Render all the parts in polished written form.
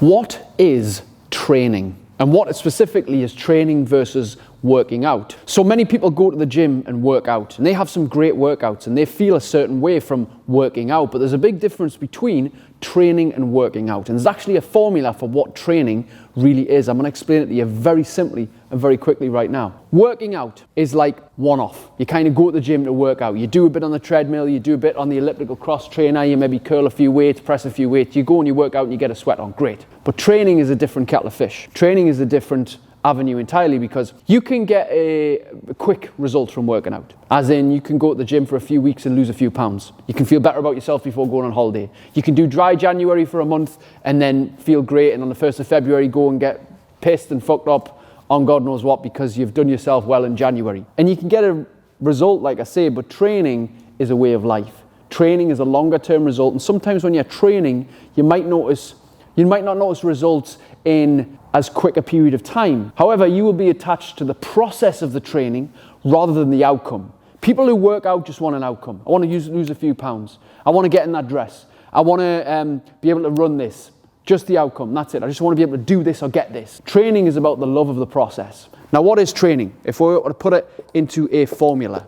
What is training? And what specifically is training versus working out? So many people go to the gym and work out, and they have some great workouts and they feel a certain way from working out, but there's a big difference between training and working out. And there's actually a formula for what training really is. I'm going to explain it to you very simply and very quickly right now. Working out is like one-off. You kind of go to the gym to work out. You do a bit on the treadmill, you do a bit on the elliptical cross trainer, you maybe curl a few weights, press a few weights, you go and you work out and you get a sweat on. Great. But training is a different kettle of fish. Training is a different avenue entirely, because you can get a quick result from working out. As in, you can go to the gym for a few weeks and lose a few pounds. You can feel better about yourself before going on holiday. You can do dry January for a month and then feel great, and on the 1st of February go and get pissed and fucked up on God knows what because you've done yourself well in January. And you can get a result, like I say, but training is a way of life. Training is a longer term result, and sometimes when you're training, you might not notice results in as quick a period of time. However, you will be attached to the process of the training rather than the outcome. People who work out just want an outcome. I want to lose a few pounds. I want to get in that dress. I want to be able to run this. Just the outcome, that's it. I just want to be able to do this or get this. Training is about the love of the process. Now, what is training? If we were to put it into a formula,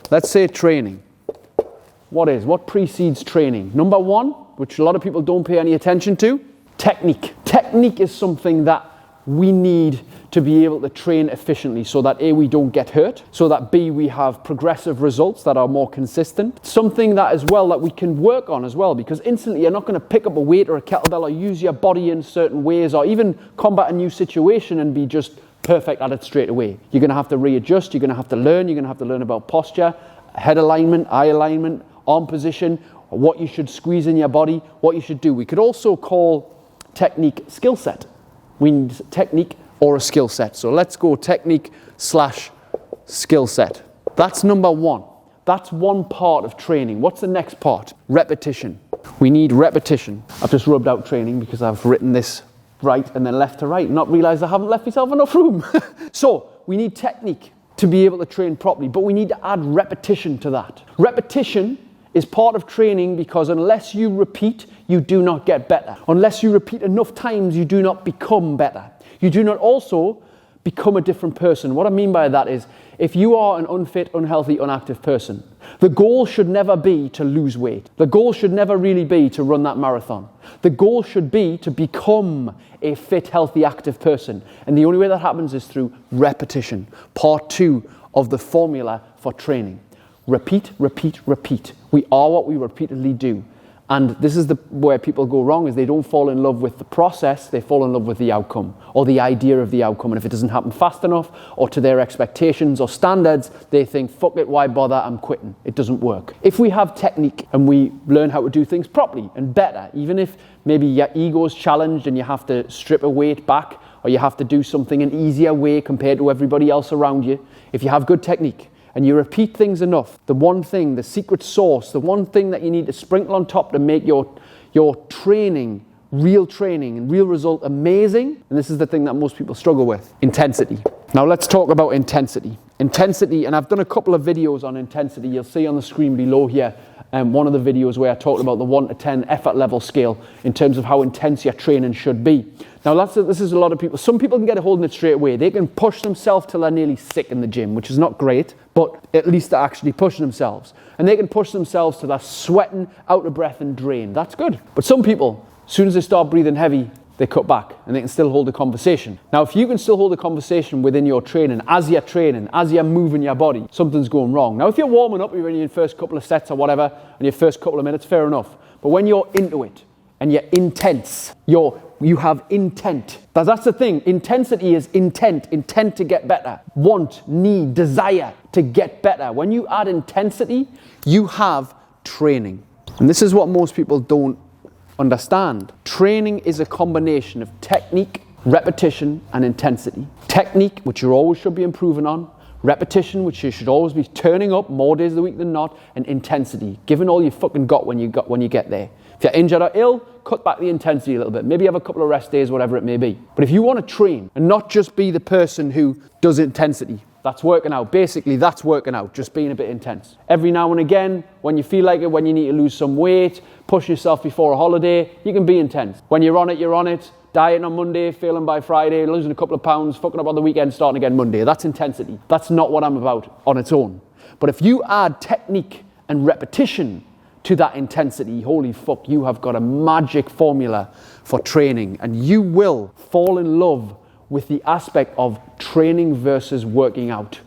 let's say training. What precedes training? Number one, which a lot of people don't pay any attention to, technique. Technique is something that we need to be able to train efficiently so that A, we don't get hurt, so that B, we have progressive results that are more consistent. Something that as well that we can work on as well, because instantly you're not going to pick up a weight or a kettlebell or use your body in certain ways or even combat a new situation and be just perfect at it straight away. You're going to have to readjust, you're going to have to learn, you're going to have to learn about posture, head alignment, eye alignment, arm position, what you should squeeze in your body, what you should do. We could also call technique skill set. We need technique or a skill set. So let's go technique / skill set. That's number one. That's one part of training. What's the next part? Repetition. We need repetition. I've just rubbed out training because I've written this right and then left to right, not realized I haven't left myself enough room. So we need technique to be able to train properly, but we need to add repetition to that. Repetition is part of training because unless you repeat, you do not get better. Unless you repeat enough times, you do not become better. You do not also become a different person. What I mean by that is, if you are an unfit, unhealthy, inactive person, the goal should never be to lose weight. The goal should never really be to run that marathon. The goal should be to become a fit, healthy, active person. And the only way that happens is through repetition. Part 2 of the formula for training. Repeat, repeat, repeat. We are what we repeatedly do. And this is where people go wrong, is they don't fall in love with the process, they fall in love with the outcome or the idea of the outcome. And if it doesn't happen fast enough or to their expectations or standards, they think, fuck it, why bother, I'm quitting. It doesn't work. If we have technique and we learn how to do things properly and better, even if maybe your ego is challenged and you have to strip a weight back or you have to do something an easier way compared to everybody else around you, if you have good technique, and you repeat things enough, the one thing, the secret sauce, the one thing that you need to sprinkle on top to make your training and real result amazing, and this is the thing that most people struggle with, intensity. Now let's talk about intensity. Intensity, and I've done a couple of videos on intensity. You'll see on the screen below here, one of the videos where I talked about the 1 to 10 effort level scale in terms of how intense your training should be. Now this is a lot of people. Some people can get a hold of it straight away. They can push themselves till they're nearly sick in the gym, which is not great, but at least they're actually pushing themselves. And they can push themselves till they're sweating, out of breath and drained. That's good. But some people, as soon as they start breathing heavy, they cut back and they can still hold a conversation. Now, if you can still hold a conversation within your training, as you're moving your body, something's going wrong. Now, if you're warming up, you're in your first couple of sets or whatever, and your first couple of minutes, fair enough. But when you're into it and you're intense, you have intent. That's the thing. Intensity is intent to get better. Want, need, desire to get better. When you add intensity, you have training. And this is what most people don't understand. Training is a combination of technique, repetition, and intensity. Technique, which you always should be improving on. Repetition, which you should always be turning up more days of the week than not. And intensity, giving all you fucking got when you get there. If you're injured or ill, cut back the intensity a little bit. Maybe have a couple of rest days, whatever it may be. But if you want to train and not just be the person who does intensity, That's working out. Basically, that's working out, just being a bit intense. Every now and again, when you feel like it, when you need to lose some weight, push yourself before a holiday, you can be intense. When you're on it, you're on it. Dieting on Monday, failing by Friday, losing a couple of pounds, fucking up on the weekend, starting again Monday. That's intensity. That's not what I'm about on its own. But if you add technique and repetition to that intensity, holy fuck, you have got a magic formula for training, and you will fall in love with the aspect of training versus working out.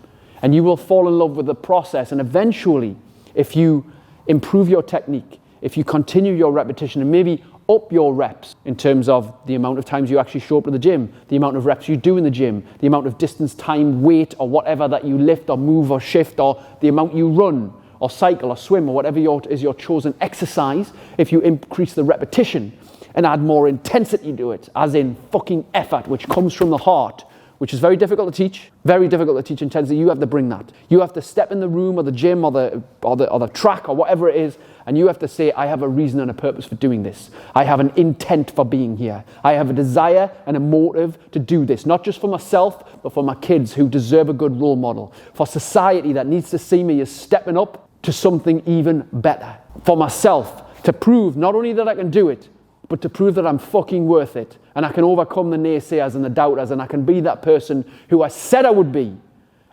And you will fall in love with the process, and eventually, if you improve your technique, if you continue your repetition and maybe up your reps in terms of the amount of times you actually show up to the gym, the amount of reps you do in the gym, the amount of distance, time, weight, or whatever that you lift or move or shift, or the amount you run or cycle or swim or whatever is your chosen exercise, if you increase the repetition and add more intensity to it, as in fucking effort, which comes from the heart, which is very difficult to teach. Very difficult to teach intensity. You have to bring that. You have to step in the room or the gym or the track or whatever it is, and you have to say, I have a reason and a purpose for doing this. I have an intent for being here. I have a desire and a motive to do this, not just for myself, but for my kids who deserve a good role model, for society that needs to see me as stepping up to something even better, for myself to prove not only that I can do it, but to prove that I'm fucking worth it, and I can overcome the naysayers and the doubters, and I can be that person who I said I would be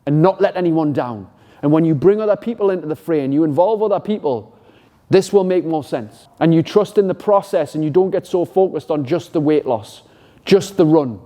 and not let anyone down. And when you bring other people into the fray and you involve other people, this will make more sense. And you trust in the process, and you don't get so focused on just the weight loss, just the run,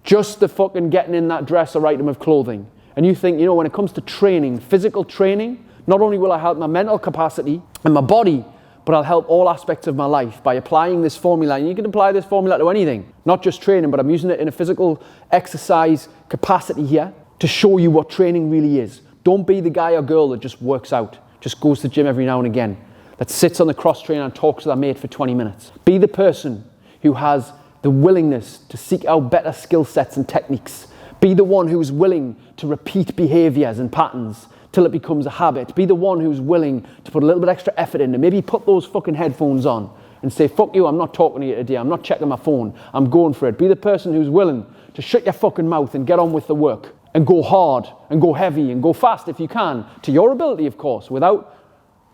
just the fucking getting in that dress or item of clothing. And you think, when it comes to training, physical training, not only will I help my mental capacity and my body, but I'll help all aspects of my life by applying this formula. And you can apply this formula to anything, not just training, but I'm using it in a physical exercise capacity here to show you what training really is. Don't be the guy or girl that just works out, just goes to the gym every now and again, that sits on the cross trainer and talks to their mate for 20 minutes. Be the person who has the willingness to seek out better skill sets and techniques. Be the one who's willing to repeat behaviors and patterns till it becomes a habit. Be the one who's willing to put a little bit extra effort in, and maybe put those fucking headphones on and say, fuck you, I'm not talking to you today, I'm not checking my phone, I'm going for it. Be the person who's willing to shut your fucking mouth and get on with the work, and go hard, and go heavy, and go fast if you can, to your ability, of course, without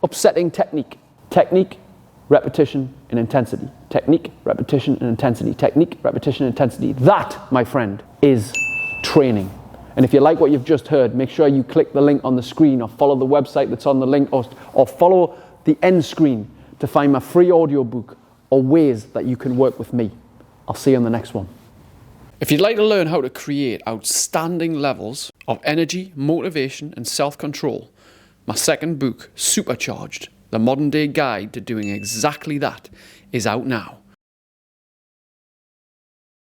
upsetting technique. Technique, repetition, and intensity. Technique, repetition, and intensity. Technique, repetition, and intensity. That, my friend, is training. And if you like what you've just heard, make sure you click the link on the screen, or follow the website that's on the link, or follow the end screen to find my free audiobook or ways that you can work with me. I'll see you on the next one. If you'd like to learn how to create outstanding levels of energy, motivation, and self-control, my second book, Supercharged, the modern day guide to doing exactly that, is out now.